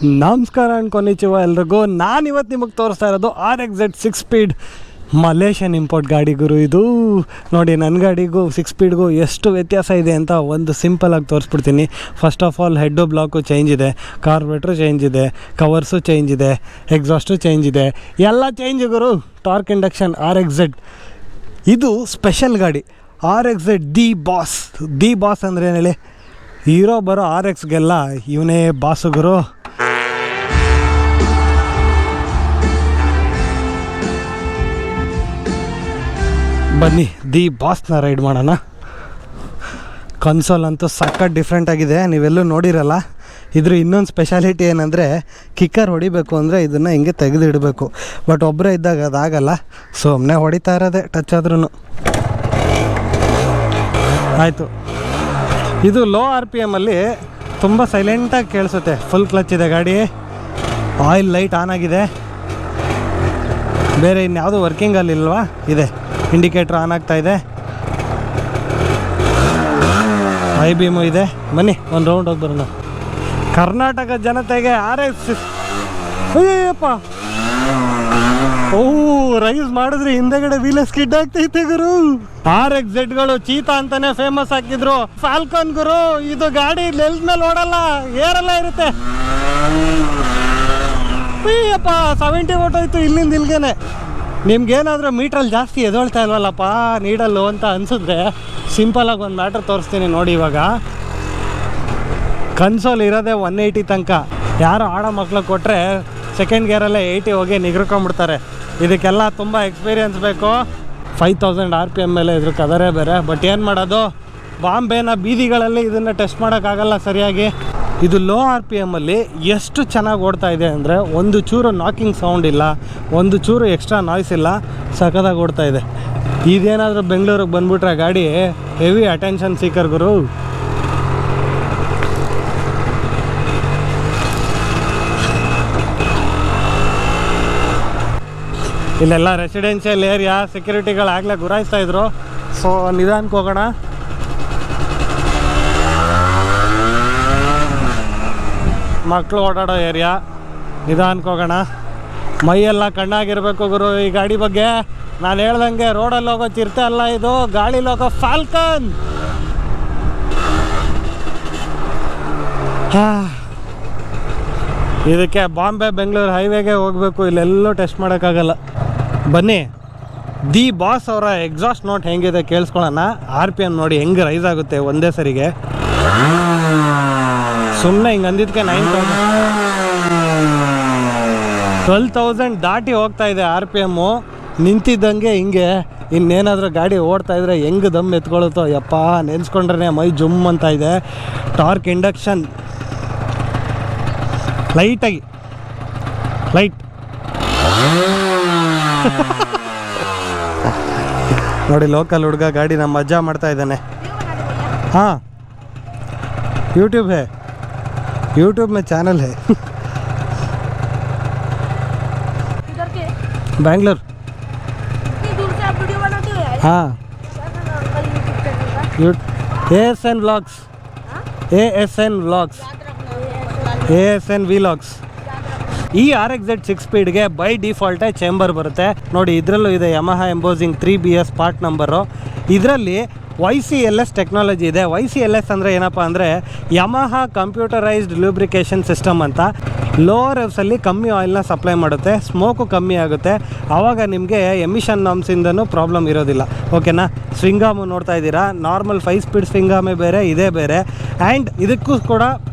ನಮಸ್ಕಾರ ಅನ್ಕೊಂಡಿಚಿವ ಎಲ್ರಿಗೂ. ನಾನಿವತ್ತು ನಿಮಗೆ ತೋರಿಸ್ತಾ ಇರೋದು RXZ 6 ಸ್ಪೀಡ್ ಮಲೇಷಿಯನ್ ಇಂಪೋರ್ಟ್ ಗಾಡಿ ಗುರು. ಇದು ನೋಡಿ, ನನ್ನ ಗಾಡಿಗೂ 6 ಸ್ಪೀಡ್ಗೂ ಎಷ್ಟು ವ್ಯತ್ಯಾಸ ಇದೆ ಅಂತ ಒಂದು ಸಿಂಪಲಾಗಿ ತೋರಿಸ್ಬಿಡ್ತೀನಿ. First of all head block change ಇದೆ, ಕಾರ್ಬೋರೇಟ್ರು ಚೇಂಜ್ ಇದೆ, ಕವರ್ಸು ಚೇಂಜ್ ಇದೆ, ಎಕ್ಸಾಸ್ಟು ಚೇಂಜ್ ಇದೆ, ಎಲ್ಲ ಚೇಂಜ್ ಗುರು. ಟಾರ್ಕ್ ಇಂಡಕ್ಷನ್ RXZ ಇದು ಸ್ಪೆಷಲ್ ಗಾಡಿ. RXZ ದಿ ಬಾಸ್ ಅಂದರೆ ಏನು ಹೇಳಿ, ಹೀರೋ ಬರೋ RXಗೆಲ್ಲ ಇವನೇ ಬಾಸು ಗುರು. ಬನ್ನಿ ದಿ ಬಾಸ್ನ ರೈಡ್ ಮಾಡೋಣ. ಕನ್ಸೋಲ್ ಅಂತೂ ಸಖತ್ ಡಿಫ್ರೆಂಟ್ ಆಗಿದೆ, ನೀವೆಲ್ಲೂ ನೋಡಿರಲ್ಲ. ಇದ್ರ ಇನ್ನೊಂದು ಸ್ಪೆಷಾಲಿಟಿ ಏನಂದರೆ, ಕಿಕ್ಕರ್ ಹೊಡಿಬೇಕು ಅಂದರೆ ಇದನ್ನು ಹಿಂಗೆ ತೆಗೆದಿಡಬೇಕು. ಬಟ್ ಒಬ್ಬರೇ ಇದ್ದಾಗ ಅದಾಗಲ್ಲ, ಸುಮ್ಮನೆ ಹೊಡಿತಾ ಇರೋದೆ ಟಚ್ ಆದ್ರೂ. ಆಯಿತು. ಇದು ಲೋ RPM ಅಲ್ಲಿ ತುಂಬ ಸೈಲೆಂಟಾಗಿ ಕೇಳಿಸುತ್ತೆ. ಫುಲ್ ಕ್ಲಚ್ ಇದೆ ಗಾಡಿ, ಆಯಿಲ್ ಲೈಟ್ ಆನ್ ಆಗಿದೆ, ಬೇರೆ ಇನ್ಯಾವುದು ವರ್ಕಿಂಗಲ್ಲಿಲ್ವಾ? ಇದೆ, ಇಂಡಿಕೇಟ್ರ್ ಆನ್ ಆಗ್ತಾ ಇದೆ, ಐ ಬೀಮು ಇದೆ. ಬನ್ನಿ ಒಂದು ರೌಂಡ್ ಹೋಗಿ ಬರೋಣ. ಕರ್ನಾಟಕ ಜನತೆಗೆ RX ಅಯ್ಯಪ್ಪ ರೈಸ್ ಮಾಡಿದ್ರೆ ಹಿಂದೆಗಡೆ ವೀಲ್ ಸ್ಕಿಡ್ ಆಗ್ತೈತೆ ಗುರು. RXZಗಳು ಚೀತಾ ಅಂತಾನೆ ಫೇಮಸ್ ಹಾಕಿದ್ರು. ಫಾಲ್ಕಾನ್ ಗುರು, ಇದು ಗಾಡಿ ನೆಲದ ಮೇಲೆ ಓಡಲ್ಲ, ಏರೆಲ್ಲ ಇರುತ್ತೆ. ಅಯ್ಯಪ್ಪ 70 ಹೊಟ್ಟೋಯ್ತು ಇಲ್ಲಿಂದ ಇಲ್ಗೇನೆ. ನಿಮ್ಗೇನಾದರೂ ಮೀಟ್ರಲ್ಲಿ ಜಾಸ್ತಿ ಎದೊಳ್ತಾ ಇಲ್ವಲ್ಲಪ್ಪ ನೀಡಲ್ಲು ಅಂತ ಅನಿಸಿದ್ರೆ ಸಿಂಪಲಾಗಿ ಒಂದು ಮ್ಯಾಟ್ರ್ ತೋರಿಸ್ತೀನಿ ನೋಡಿ. ಇವಾಗ ಕನ್ಸೋಲ್ ಇರೋದೇ 180 ತನಕ. ಯಾರು ಆಡೋ ಮಕ್ಳಿಗೆ ಕೊಟ್ಟರೆ ಸೆಕೆಂಡ್ ಗೇರಲ್ಲೇ 80 ಹೋಗಿ ನಿಗ್ರಕೊಂಡ್ಬಿಡ್ತಾರೆ. ಇದಕ್ಕೆಲ್ಲ ತುಂಬ ಎಕ್ಸ್ಪೀರಿಯನ್ಸ್ ಬೇಕು. 5000 RPM ಮೇಲೆ ಇದ್ರ ಕದರೇ ಬೇರೆ. ಬಟ್ ಏನು ಮಾಡೋದು, ಬಾಂಬೆನ ಬೀದಿಗಳಲ್ಲಿ ಇದನ್ನು ಟೆಸ್ಟ್ ಮಾಡೋಕ್ಕಾಗಲ್ಲ ಸರಿಯಾಗಿ. ಇದು ಲೋ RPM ಅಲ್ಲಿ ಎಷ್ಟು ಚೆನ್ನಾಗಿ ಓಡ್ತಾ ಇದೆ ಅಂದರೆ, ಒಂದು ಚೂರು ನಾಕಿಂಗ್ ಸೌಂಡ್ ಇಲ್ಲ, ಒಂದು ಚೂರು ಎಕ್ಸ್ಟ್ರಾ ನಾಯ್ಸ್ ಇಲ್ಲ, ಸಖತ್ತಾಗಿ ಓಡ್ತಾ ಇದೆ. ಇದೇನಾದರೂ ಬೆಂಗಳೂರಿಗೆ ಬಂದುಬಿಟ್ರೆ ಗಾಡಿ ಹೆವಿ ಅಟೆನ್ಷನ್ ಸೀಕರ್ ಗುರು. ಇಲ್ಲೆಲ್ಲ ರೆಸಿಡೆನ್ಷಿಯಲ್ ಏರಿಯಾ, ಸೆಕ್ಯೂರಿಟಿಗಳಾಗಲೇ ಗುರಾಯಿಸ್ತಾ ಇದ್ರು. ಸೊ ನಿಧಾನಕ್ಕೆ ಹೋಗೋಣ. ಮಕ್ಕಳು ಓಡಾಡೋ ಏರಿಯಾ, ನಿಧಾನಕ್ಕೆ ಹೋಗೋಣ. ಮೈಯೆಲ್ಲ ಕಣ್ಣಾಗಿರ್ಬೇಕು ಗುರು ಈ ಗಾಡಿ ಬಗ್ಗೆ. ನಾನು ಹೇಳ್ದಂಗೆ ರೋಡಲ್ಲಿ ಹೋಗೋ ಚಿರತೆ ಅಲ್ಲ ಇದು, ಗಾಳೀಲಿ ಹೋಗೋ ಫಾಲ್ಕನ್. ಇದಕ್ಕೆ ಬಾಂಬೆ ಬೆಂಗಳೂರು ಹೈವೇಗೆ ಹೋಗಬೇಕು, ಇಲ್ಲೆಲ್ಲೂ ಟೆಸ್ಟ್ ಮಾಡೋಕ್ಕಾಗಲ್ಲ. ಬನ್ನಿ ದಿ ಬಾಸ್ ಅವರ ಎಕ್ಸಾಸ್ಟ್ ನೋಟ್ ಹೆಂಗಿದೆ ಕೇಳಿಸ್ಕೊಳ್ಳೋಣ. RPM ನೋಡಿ ಹೆಂಗೆ ರೈಸ್ ಆಗುತ್ತೆ ಒಂದೇ ಸರಿಗೆ. ಸುಮ್ಮನೆ ಹಿಂಗೆ ಅಂದಿದ್ದಕ್ಕೆ 12,000 ದಾಟಿ ಹೋಗ್ತಾ ಇದೆ RPM. ನಿಂತಿದ್ದಂಗೆ ಹಿಂಗೆ ಇನ್ನೇನಾದರೂ ಗಾಡಿ ಓಡ್ತಾ ಇದ್ರೆ ಹೆಂಗೆ ದಮ್ ಎತ್ಕೊಳುತ್ತೋ ಯಪ್ಪ, ನೆನೆಸ್ಕೊಂಡ್ರೆ ಮೈ ಜುಮ್ ಅಂತ ಇದೆ. ಟಾರ್ಕ್ ಇಂಡಕ್ಷನ್ ಲೈಟಾಗಿ ಲೈಟ್ ನೋಡಿ, ಲೋಕಲ್ ಹುಡುಗ ಗಾಡಿ ನಮ್ಮ ಮಜಾ ಮಾಡ್ತಾ ಇದ್ದಾನೆ. हाँ यूट्यूब में चैनल है बैंगलोर. हाँ ASN व्लॉग्स ಈ RXZ 6 ಸ್ಪೀಡ್ಗೆ ಬೈ ಡಿಫಾಲ್ಟೇ ಚೇಂಬರ್ ಬರುತ್ತೆ ನೋಡಿ. ಇದರಲ್ಲೂ ಇದೆ Yamaha embossing 3BS part number. ಇದರಲ್ಲಿ YCLS ಟೆಕ್ನಾಲಜಿ ಇದೆ. YCLS ಅಂದರೆ ಏನಪ್ಪ ಅಂದರೆ ಯಮಹಾ ಕಂಪ್ಯೂಟರೈಸ್ಡ್ ಲೂಬ್ರಿಕೇಷನ್ ಸಿಸ್ಟಮ್ ಅಂತ. ಲೋವರ್ ರೆವ್ಸಲ್ಲಿ ಕಮ್ಮಿ ಆಯಿಲ್ನ ಸಪ್ಲೈ ಮಾಡುತ್ತೆ, ಸ್ಮೋಕು ಕಮ್ಮಿ ಆಗುತ್ತೆ. ಆವಾಗ ನಿಮಗೆ ಎಮಿಷನ್ ನಾಮ್ಸಿಂದನೂ ಪ್ರಾಬ್ಲಮ್ ಇರೋದಿಲ್ಲ. ಓಕೆನಾ? ಸ್ವಿಂಗಾಮು ನೋಡ್ತಾ ಇದ್ದೀರಾ, ನಾರ್ಮಲ್ 5 ಸ್ಪೀಡ್ ಸ್ವಿಂಗಾಮೇ ಬೇರೆ, ಇದೇ ಬೇರೆ. ಆ್ಯಂಡ್ ಇದಕ್ಕೂ ಕೂಡ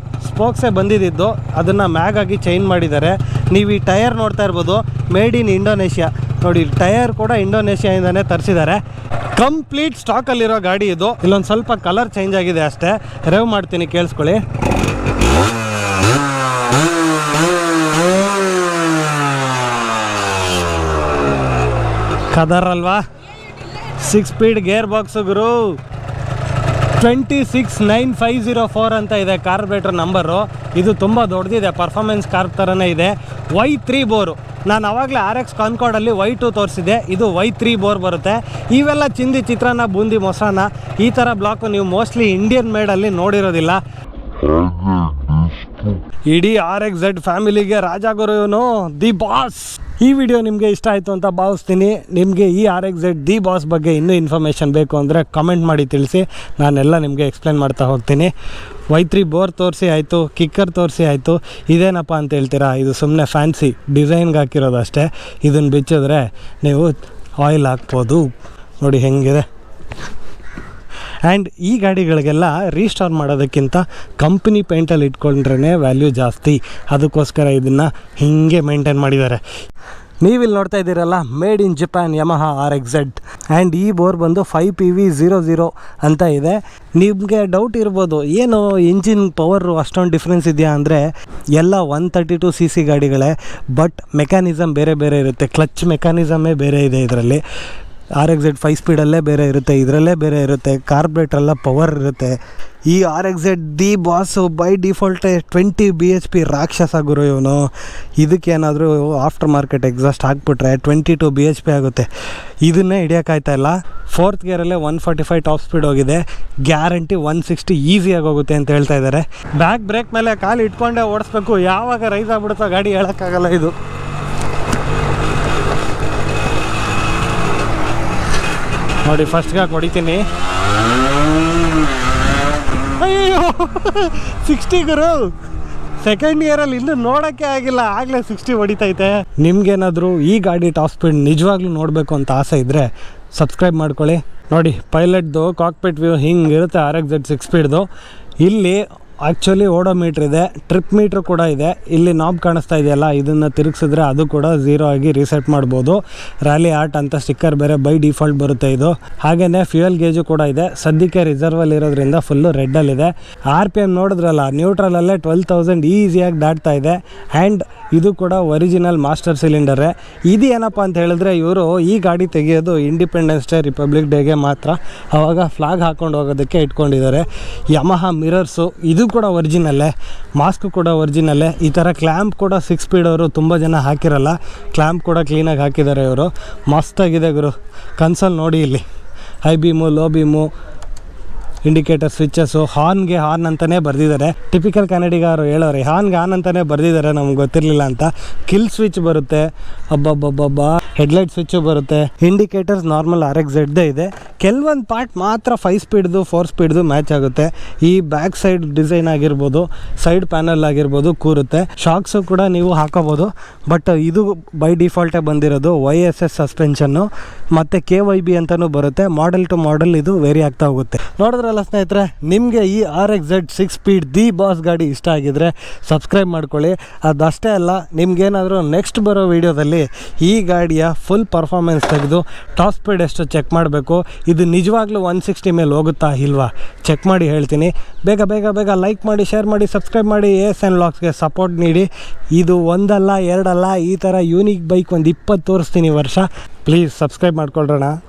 ಸ್ಪೋಕ್ಸೇ ಬಂದಿದ್ದು, ಅದನ್ನು ಮ್ಯಾಗಾಗಿ ಚೇಂಜ್ ಮಾಡಿದ್ದಾರೆ. ನೀವು ಈ ಟೈರ್ ನೋಡ್ತಾ ಇರ್ಬೋದು, ಮೇಡ್ ಇನ್ ಇಂಡೋನೇಷ್ಯಾ. ನೋಡಿ, ಟೈರ್ ಕೂಡ ಇಂಡೋನೇಷ್ಯಾಯಿಂದನೇ ತರಿಸಿದ್ದಾರೆ. ಕಂಪ್ಲೀಟ್ ಸ್ಟಾಕಲ್ಲಿರೋ ಗಾಡಿ ಇದು. ಇಲ್ಲೊಂದು ಸ್ವಲ್ಪ ಕಲರ್ ಚೇಂಜ್ ಆಗಿದೆ ಅಷ್ಟೇ. ರೇವ್ ಮಾಡ್ತೀನಿ, ಕೇಳಿಸ್ಕೊಳ್ಳಿ. ಕದರ್ ಅಲ್ವಾ? 6 ಸ್ಪೀಡ್ ಗೇರ್ ಬಾಕ್ಸು ಗುರು. 269,504 ಅಂತ ಇದೆ ಕಾರ್ಬೇಟ್ರ್ ನಂಬರು. ಇದು ತುಂಬ ದೊಡ್ಡದಿದೆ, ಪರ್ಫಾರ್ಮೆನ್ಸ್ ಕಾರ್ ಥರನೇ ಇದೆ. Y3 bore. ನಾನು ಆವಾಗಲೇ RX ಕಾನ್ಕಾರ್ಡಲ್ಲಿ Y2 ತೋರಿಸಿದೆ, ಇದು Y3 ಬೋರ್ ಬರುತ್ತೆ. ಇವೆಲ್ಲ ಚಿಂದಿ ಚಿತ್ರಾನ್ನ, ಬೂಂದಿ, ಮೊಸರನ್ನ, ಈ ಥರ ಬ್ಲಾಕು ನೀವು ಮೋಸ್ಟ್ಲಿ ಇಂಡಿಯನ್ ಮೇಡಲ್ಲಿ ನೋಡಿರೋದಿಲ್ಲ. ಇಡೀ RXZ ಫ್ಯಾಮಿಲಿಗೆ ರಾಜಾಗುರು ಇವನು, ದಿ ಬಾಸ್. ಈ ವಿಡಿಯೋ ನಿಮಗೆ ಇಷ್ಟ ಆಯಿತು ಅಂತ ಭಾವಿಸ್ತೀನಿ. ನಿಮಗೆ ಈ RXZ ದಿ ಬಾಸ್ ಬಗ್ಗೆ ಇನ್ನೂ ಇನ್ಫಾರ್ಮೇಷನ್ ಬೇಕು ಅಂದರೆ ಕಮೆಂಟ್ ಮಾಡಿ ತಿಳಿಸಿ, ನಾನೆಲ್ಲ ನಿಮಗೆ ಎಕ್ಸ್ಪ್ಲೇನ್ ಮಾಡ್ತಾ ಹೋಗ್ತೀನಿ. Y3 ಬೋರ್ ತೋರಿಸಿ ಆಯಿತು, ಕಿಕ್ಕರ್ ತೋರಿಸಿ ಆಯಿತು. ಇದೇನಪ್ಪ ಅಂತ ಹೇಳ್ತೀರಾ, ಇದು ಸುಮ್ಮನೆ ಫ್ಯಾನ್ಸಿ ಡಿಸೈನ್ಗೆ ಹಾಕಿರೋದು ಅಷ್ಟೇ. ಇದನ್ನು ಬಿಚ್ಚಿದ್ರೆ ನೀವು ಆಯಿಲ್ ಹಾಕ್ಬೋದು. ನೋಡಿ ಹೆಂಗಿದೆ. ಆ್ಯಂಡ್ ಈ ಗಾಡಿಗಳಿಗೆಲ್ಲ ರೀಸ್ಟೋರ್ ಮಾಡೋದಕ್ಕಿಂತ ಕಂಪ್ನಿ ಪೇಂಟಲ್ಲಿ ಇಟ್ಕೊಂಡ್ರೇ ವ್ಯಾಲ್ಯೂ ಜಾಸ್ತಿ. ಅದಕ್ಕೋಸ್ಕರ ಇದನ್ನು ಹೀಗೆ ಮೇಂಟೈನ್ ಮಾಡಿದ್ದಾರೆ. ನೀವಿಲ್ಲಿ ನೋಡ್ತಾ ಇದ್ದೀರಲ್ಲ, made in Japan Yamaha RXZ. And ಈ ಬೋರ್ ಬಂದು 5PV00 ಅಂತ ಇದೆ. ನಿಮಗೆ ಡೌಟ್ ಇರ್ಬೋದು, ಏನು ಇಂಜಿನ್ ಪವರು ಅಷ್ಟೊಂದು ಡಿಫ್ರೆನ್ಸ್ ಇದೆಯಾ ಅಂದರೆ, ಎಲ್ಲ 132cc ಗಾಡಿಗಳೇ, ಬಟ್ ಮೆಕ್ಯಾನಿಸಮ್ ಬೇರೆ ಬೇರೆ ಇರುತ್ತೆ. ಕ್ಲಚ್ ಮೆಕ್ಯಾನಿಸಮೇ ಬೇರೆ ಇದೆ ಇದರಲ್ಲಿ. RXZ 5 ಸ್ಪೀಡಲ್ಲೇ ಬೇರೆ ಇರುತ್ತೆ, ಇದರಲ್ಲೇ ಬೇರೆ ಇರುತ್ತೆ. ಕಾರ್ಬ್ರೇಟ್ರೆಲ್ಲ ಪವರ್ ಇರುತ್ತೆ. ಈ RXZ the boss by default 20 BHP ರಾಕ್ಷಸ ಗುರು ಇವನು. ಇದಕ್ಕೇನಾದರೂ ಆಫ್ಟರ್ ಮಾರ್ಕೆಟ್ ಎಕ್ಸಾಸ್ಟ್ ಹಾಕ್ಬಿಟ್ರೆ 22 BHP ಆಗುತ್ತೆ. ಇದನ್ನೇ ಹಿಡಿಯೋಕ್ಕಾಯ್ತಾ ಇಲ್ಲ. 4th ಗೇರಲ್ಲೇ 145 ಟಾಪ್ ಸ್ಪೀಡ್ ಹೋಗಿದೆ. ಗ್ಯಾರಂಟಿ 160 ಈಸಿಯಾಗಿ ಹೋಗುತ್ತೆ ಅಂತ ಹೇಳ್ತಾ ಇದ್ದಾರೆ. ಬ್ಯಾಕ್ ಬ್ರೇಕ್ ಮೇಲೆ ಕಾಲು ಇಟ್ಕೊಂಡೇ ಓಡಿಸ್ಬೇಕು, ಯಾವಾಗ ರೈಸ್ ಆಗ್ಬಿಡುತ್ತೋ ಗಾಡಿ ಹೇಳೋಕ್ಕಾಗಲ್ಲ. ಇದು ನೋಡಿ, ಫಸ್ಟ್ಗೆ ಹೊಡಿತೀನಿ. ಅಯ್ಯೋ 60 ಗುರು. ಸೆಕೆಂಡ್ ಇಯರಲ್ಲಿ ಇನ್ನೂ ನೋಡೋಕ್ಕೆ ಆಗಿಲ್ಲ, ಆಗಲೇ 60 ಹೊಡಿತೈತೆ. ನಿಮ್ಗೇನಾದರೂ ಈ ಗಾಡಿ ಟಾಪ್ ಸ್ಪೀಡ್ ನಿಜವಾಗ್ಲೂ ನೋಡಬೇಕು ಅಂತ ಆಸೆ ಇದ್ದರೆ ಸಬ್ಸ್ಕ್ರೈಬ್ ಮಾಡ್ಕೊಳ್ಳಿ. ನೋಡಿ, ಪೈಲಟ್ದು ಕಾಕ್ಪಿಟ್ ವ್ಯೂ ಹಿಂಗಿರುತ್ತೆ RXZ 6 ಸ್ಪೀಡ್ದು. ಇಲ್ಲಿ ಆ್ಯಕ್ಚುಲಿ ಓಡೋ ಮೀಟ್ರ್ ಇದೆ, ಟ್ರಿಪ್ ಮೀಟ್ರ್ ಕೂಡ ಇದೆ. ಇಲ್ಲಿ ನಾಬ್ ಕಾಣಿಸ್ತಾ ಇದೆಯಲ್ಲ, ಇದನ್ನು ತಿರುಗಿಸಿದ್ರೆ ಅದು ಕೂಡ 0 ಆಗಿ ರೀಸೆಟ್ ಮಾಡ್ಬೋದು. ರ್ಯಾಲಿ ಆರ್ಟ್ ಅಂತ ಸ್ಟಿಕ್ಕರ್ ಬೇರೆ ಬೈ ಡಿಫಾಲ್ಟ್ ಬರುತ್ತೆ ಇದು. ಹಾಗೆಯೇ ಫ್ಯೂಯಲ್ ಗೇಜು ಕೂಡ ಇದೆ. ಸದ್ಯಕ್ಕೆ ರಿಸರ್ವಲ್ಲಿ ಇರೋದ್ರಿಂದ ಫುಲ್ಲು ರೆಡ್ಡಲ್ಲಿದೆ. RPM ನೋಡಿದ್ರಲ್ಲ, ನ್ಯೂಟ್ರಲಲ್ಲೇ 12,000 ಈಸಿಯಾಗಿ ದಾಟ್ತಾ ಇದೆ. ಆ್ಯಂಡ್ ಇದು ಕೂಡ ಒರಿಜಿನಲ್ ಮಾಸ್ಟರ್ ಸಿಲಿಂಡರೇ. ಇದು ಏನಪ್ಪ ಅಂತ ಹೇಳಿದ್ರೆ, ಇವರು ಈ ಗಾಡಿ ತೆಗೆಯೋದು ಇಂಡಿಪೆಂಡೆನ್ಸ್ ಡೇ, ರಿಪಬ್ಲಿಕ್ ಡೇಗೆ ಮಾತ್ರ. ಆವಾಗ ಫ್ಲಾಗ್ ಹಾಕ್ಕೊಂಡು ಹೋಗೋದಕ್ಕೆ ಇಟ್ಕೊಂಡಿದ್ದಾರೆ. ಯಮಹಾ ಮಿರರ್ಸು ಇದು ಕೂಡ ಒರಿಜಿನಲ್ಲೇ, ಮಾಸ್ಕ್ ಕೂಡ ಒರಿಜಿನಲ್ಲೇ. ಈ ಥರ ಕ್ಲ್ಯಾಂಪ್ ಕೂಡ 6 ಸ್ಪೀಡ್ ಅವರು ತುಂಬ ಜನ ಹಾಕಿರಲ್ಲ, ಕ್ಲ್ಯಾಂಪ್ ಕೂಡ ಕ್ಲೀನಾಗಿ ಹಾಕಿದ್ದಾರೆ ಇವರು. ಮಸ್ತಾಗಿದೆ ಗುರು. ಕನ್ಸೋಲ್ ನೋಡಿ, ಇಲ್ಲಿ high beam, low beam, indicator switches, ಹಾರ್ನ್ಗೆ ಹಾರ್ನ್ ಅಂತಲೇ ಬರೆದಿದ್ದಾರೆ. ಟಿಪಿಕಲ್ ಕನ್ನಡಿಗರು ಹೇಳೋರೆ, ಹಾರ್ನ್ಗೆ ಹಾರ್ನ್ ಅಂತಲೇ ಬರೆದಿದ್ದಾರೆ, ನಮ್ಗೆ ಗೊತ್ತಿರಲಿಲ್ಲ ಅಂತ. ಕಿಲ್ ಸ್ವಿಚ್ ಬರುತ್ತೆ, ಅಬ್ಬಬ್ಬಬ್ಬಬ್ಬ. ಹೆಡ್ಲೈಟ್ ಸ್ವಿಚ್ಚು ಬರುತ್ತೆ. ಇಂಡಿಕೇಟರ್ಸ್ ನಾರ್ಮಲ್ RXZದೇ ಇದೆ. ಕೆಲವೊಂದು ಪಾರ್ಟ್ ಮಾತ್ರ 5 ಸ್ಪೀಡ್ದು 4 ಸ್ಪೀಡ್ದು ಮ್ಯಾಚ್ ಆಗುತ್ತೆ. ಈ ಬ್ಯಾಕ್ ಸೈಡ್ ಡಿಸೈನ್ ಆಗಿರ್ಬೋದು, ಸೈಡ್ ಪ್ಯಾನಲ್ ಆಗಿರ್ಬೋದು ಕೂರುತ್ತೆ. ಶಾಕ್ಸು ಕೂಡ ನೀವು ಹಾಕೋಬೋದು, ಬಟ್ ಇದು ಬೈ ಡಿಫಾಲ್ಟೇ ಬಂದಿರೋದು. YSS ಸಸ್ಪೆನ್ಷನ್ನು ಮತ್ತು KYB ಅಂತಲೂ ಬರುತ್ತೆ. ಮಾಡೆಲ್ ಟು ಮಾಡೆಲ್ ಇದು ವೇರಿ ಆಗ್ತಾ ಹೋಗುತ್ತೆ. ನೋಡಿದ್ರಲ್ಲ ಸ್ನೇಹಿತರೆ, ನಿಮಗೆ ಈ RXZ 6 ಸ್ಪೀಡ್ ದಿ ಬಾಸ್ ಗಾಡಿ ಇಷ್ಟ ಆಗಿದ್ರೆ ಸಬ್ಸ್ಕ್ರೈಬ್ ಮಾಡ್ಕೊಳ್ಳಿ. ಅದಷ್ಟೇ ಅಲ್ಲ, ನಿಮ್ಗೇನಾದರೂ ನೆಕ್ಸ್ಟ್ ಬರೋ ವೀಡಿಯೋದಲ್ಲಿ ಈ ಗಾಡಿಯ ಫುಲ್ ಪರ್ಫಾರ್ಮೆನ್ಸ್ ತೆಗೆದು ಟಾಪ್ ಸ್ಪೀಡ್ ಎಷ್ಟು ಚೆಕ್ ಮಾಡಬೇಕು, ಇದು ನಿಜವಾಗ್ಲೂ 160 ಮೇಲೆ ಹೋಗುತ್ತಾ ಇಲ್ವಾ ಚೆಕ್ ಮಾಡಿ ಹೇಳ್ತೀನಿ. ಬೇಗ ಬೇಗ ಬೇಗ ಲೈಕ್ ಮಾಡಿ, ಶೇರ್ ಮಾಡಿ, ಸಬ್ಸ್ಕ್ರೈಬ್ ಮಾಡಿ. ASN ವ್ಲಾಗ್ಸ್ಗೆ ಸಪೋರ್ಟ್ ನೀಡಿ. ಇದು ಒಂದಲ್ಲ ಎರಡಲ್ಲ, ಈ ಥರ ಯೂನಿಕ್ ಬೈಕ್ ಒಂದು 20 ತೋರಿಸ್ತೀನಿ ವರ್ಷ. Please subscribe ಮಾಡ್ಕೊಳ್ರೋಣ.